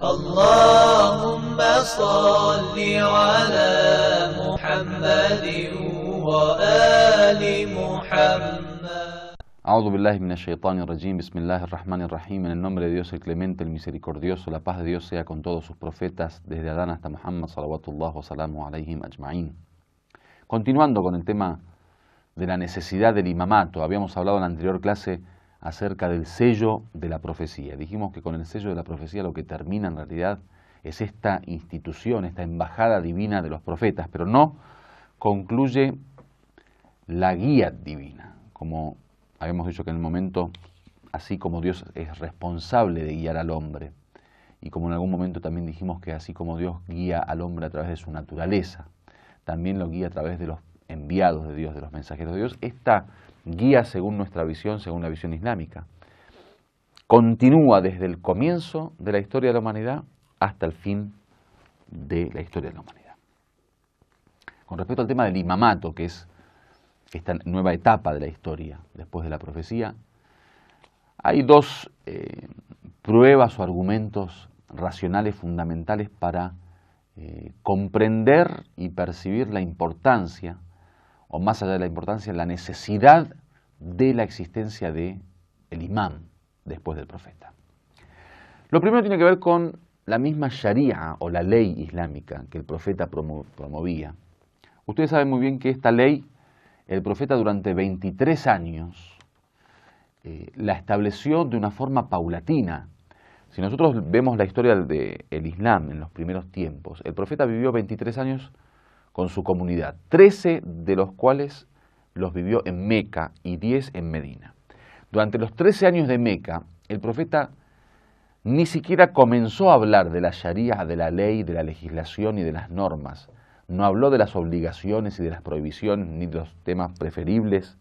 اللهم صل على محمد وآل محمد. A'udhu billahi minash shaitanir rajim, bismillahir rahmanir rahim, en el nombre de Dios el clemente, el misericordioso, la paz de Dios sea con todos sus profetas, desde Adán hasta Muhammad, salawatullah wa salamu alayhim ajma'in. Continuando con el tema de la necesidad del imamato, habíamos hablado en la anterior clase acerca del sello de la profecía. Dijimos que con el sello de la profecía lo que termina en realidad es esta institución, esta embajada divina de los profetas, pero no concluye la guía divina, como habíamos dicho que en el momento, así como Dios es responsable de guiar al hombre, y como en algún momento también dijimos que así como Dios guía al hombre a través de su naturaleza, también lo guía a través de los enviados de Dios, de los mensajeros de Dios. Esta guía, según nuestra visión, según la visión islámica, continúa desde el comienzo de la historia de la humanidad hasta el fin de la historia de la humanidad. Con respecto al tema del imamato, que es esta nueva etapa de la historia después de la profecía, hay dos pruebas o argumentos racionales fundamentales para comprender y percibir la importancia, o más allá de la importancia, la necesidad de la existencia del imam después del profeta. Lo primero tiene que ver con la misma sharia o la ley islámica que el profeta promovía. Ustedes saben muy bien que esta ley el profeta durante 23 años la estableció de una forma paulatina. Si nosotros vemos la historia del Islam en los primeros tiempos, el profeta vivió 23 años con su comunidad, 13 de los cuales los vivió en Meca y 10 en Medina. Durante los 13 años de Meca, el profeta ni siquiera comenzó a hablar de la sharia, de la ley, de la legislación y de las normas. No habló de las obligaciones y de las prohibiciones, ni de los temas preferibles,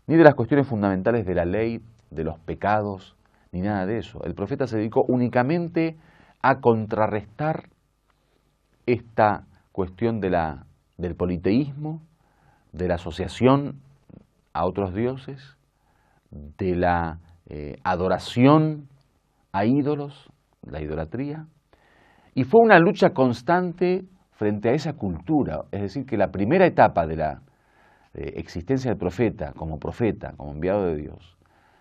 ni de las cuestiones fundamentales de la ley, de los pecados, ni nada de eso. El profeta se dedicó únicamente a contrarrestar esta cuestión del politeísmo, de la asociación a otros dioses, de la adoración a ídolos, la idolatría, y fue una lucha constante frente a esa cultura. Es decir, que la primera etapa de la existencia del profeta, como enviado de Dios,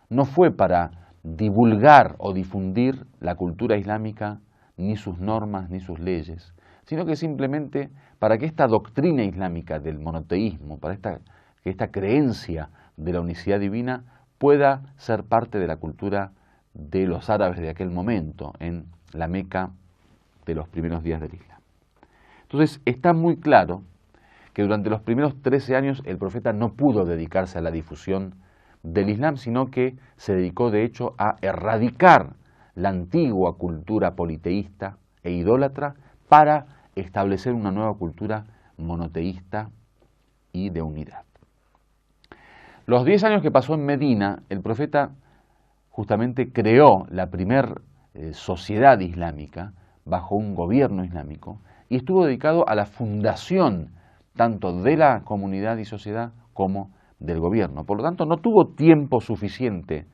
no fue para divulgar o difundir la cultura islámica, ni sus normas, ni sus leyes, sino que simplemente para que esta doctrina islámica del monoteísmo, que esta creencia de la unicidad divina pueda ser parte de la cultura de los árabes de aquel momento, en la Meca de los primeros días del Islam. Entonces está muy claro que durante los primeros 13 años el profeta no pudo dedicarse a la difusión del Islam, sino que se dedicó de hecho a erradicar la antigua cultura politeísta e idólatra para establecer una nueva cultura monoteísta y de unidad. Los 10 años que pasó en Medina, el profeta justamente creó la primer sociedad islámica bajo un gobierno islámico, y estuvo dedicado a la fundación tanto de la comunidad y sociedad como del gobierno. Por lo tanto, no tuvo tiempo suficiente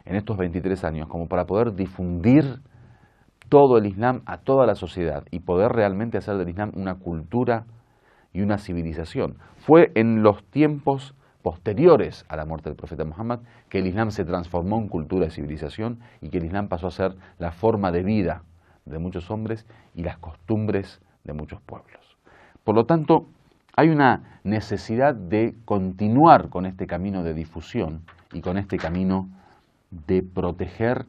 en estos 23 años como para poder difundir todo el Islam a toda la sociedad y poder realmente hacer del Islam una cultura y una civilización. Fue en los tiempos posteriores a la muerte del profeta Muhammad que el Islam se transformó en cultura y civilización, y que el Islam pasó a ser la forma de vida de muchos hombres y las costumbres de muchos pueblos. Por lo tanto, hay una necesidad de continuar con este camino de difusión y con este camino de proteger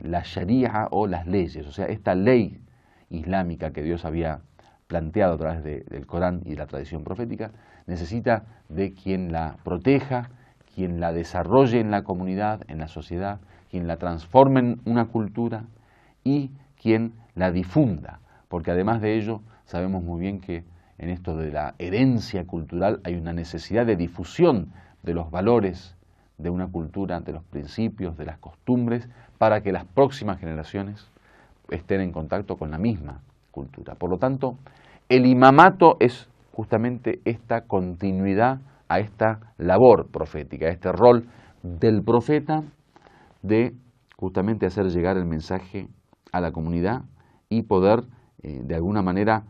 la sharia o las leyes, o sea, esta ley islámica que Dios había planteado a través del Corán y de la tradición profética, necesita de quien la proteja, quien la desarrolle en la comunidad, en la sociedad, quien la transforme en una cultura y quien la difunda, porque además de ello sabemos muy bien que en esto de la herencia cultural hay una necesidad de difusión de los valores de una cultura, de los principios, de las costumbres, para que las próximas generaciones estén en contacto con la misma cultura. Por lo tanto, el imamato es justamente esta continuidad a esta labor profética, a este rol del profeta de justamente hacer llegar el mensaje a la comunidad y poder de alguna manera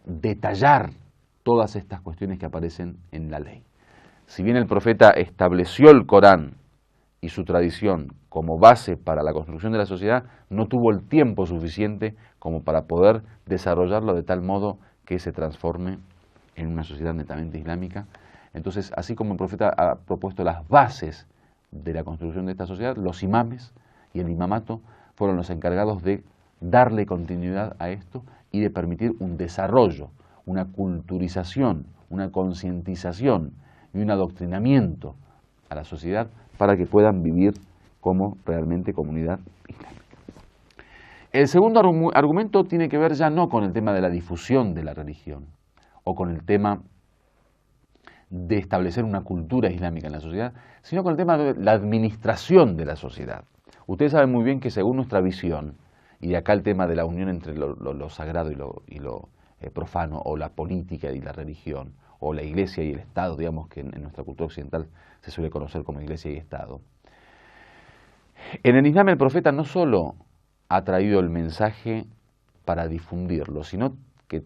detallar todas estas cuestiones que aparecen en la ley. Si bien el profeta estableció el Corán y su tradición como base para la construcción de la sociedad, no tuvo el tiempo suficiente como para poder desarrollarlo de tal modo que se transforme en una sociedad netamente islámica. Entonces, así como el profeta ha propuesto las bases de la construcción de esta sociedad, los imames y el imamato fueron los encargados de darle continuidad a esto y de permitir un desarrollo, una culturización, una concientización y un adoctrinamiento a la sociedad para que puedan vivir como realmente comunidad islámica. El segundo argumento tiene que ver ya no con el tema de la difusión de la religión o con el tema de establecer una cultura islámica en la sociedad, sino con el tema de la administración de la sociedad. Ustedes saben muy bien que según nuestra visión, y de acá el tema de la unión entre lo sagrado y lo profano, o la política y la religión, o la iglesia y el Estado, digamos que en nuestra cultura occidental se suele conocer como iglesia y Estado. En el Islam el profeta no solo ha traído el mensaje para difundirlo, sino que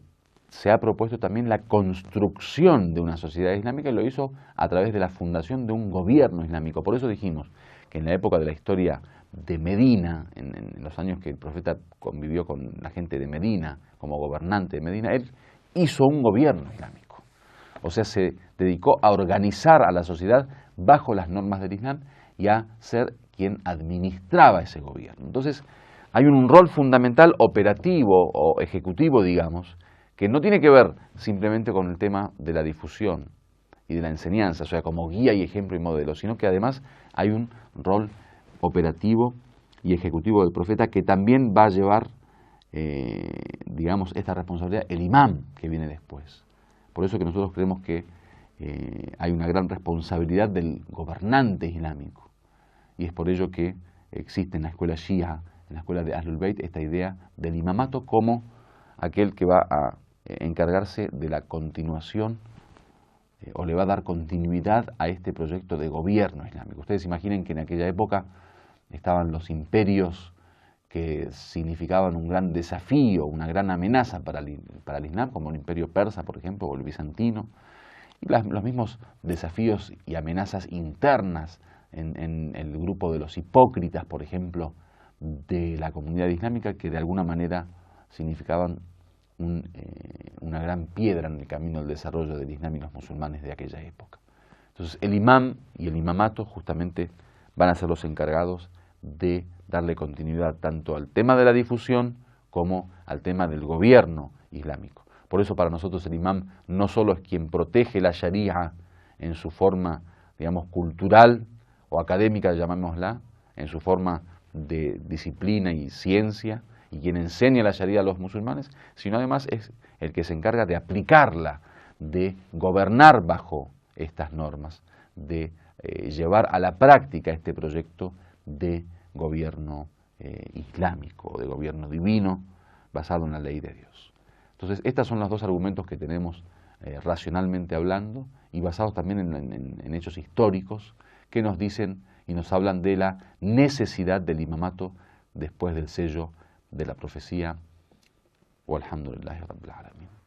se ha propuesto también la construcción de una sociedad islámica y lo hizo a través de la fundación de un gobierno islámico. Por eso dijimos que en la época de la historia de Medina, en los años que el profeta convivió con la gente de Medina, como gobernante de Medina, él hizo un gobierno islámico. O sea, se dedicó a organizar a la sociedad bajo las normas del Islam y a ser quien administraba ese gobierno. Entonces, hay un rol fundamental operativo o ejecutivo, digamos, que no tiene que ver simplemente con el tema de la difusión y de la enseñanza, o sea, como guía y ejemplo y modelo, sino que además hay un rol operativo y ejecutivo del profeta que también va a llevar, digamos, esta responsabilidad el imam que viene después. Por eso que nosotros creemos que hay una gran responsabilidad del gobernante islámico. Y es por ello que existe en la escuela Shia, en la escuela de Ahlul Bayt, esta idea del imamato como aquel que va a encargarse de la continuación o le va a dar continuidad a este proyecto de gobierno islámico. Ustedes imaginen que en aquella época estaban los imperios que significaban un gran desafío, una gran amenaza para el Islam, como el imperio persa, por ejemplo, o el bizantino, y los mismos desafíos y amenazas internas en el grupo de los hipócritas, por ejemplo, de la comunidad islámica, que de alguna manera significaban una gran piedra en el camino del desarrollo del Islam y los musulmanes de aquella época. Entonces el imam y el imamato justamente van a ser los encargados de darle continuidad tanto al tema de la difusión como al tema del gobierno islámico. Por eso para nosotros el imam no solo es quien protege la sharia en su forma, digamos, cultural o académica, llamémosla, en su forma de disciplina y ciencia, y quien enseña la sharia a los musulmanes, sino además es el que se encarga de aplicarla, de gobernar bajo estas normas, de llevar a la práctica este proyecto de gobierno islámico, de gobierno divino, basado en la ley de Dios. Entonces, estos son los dos argumentos que tenemos racionalmente hablando y basados también en hechos históricos que nos dicen y nos hablan de la necesidad del imamato después del sello de la profecía. Walhamdulillahi Rabbil Alamin.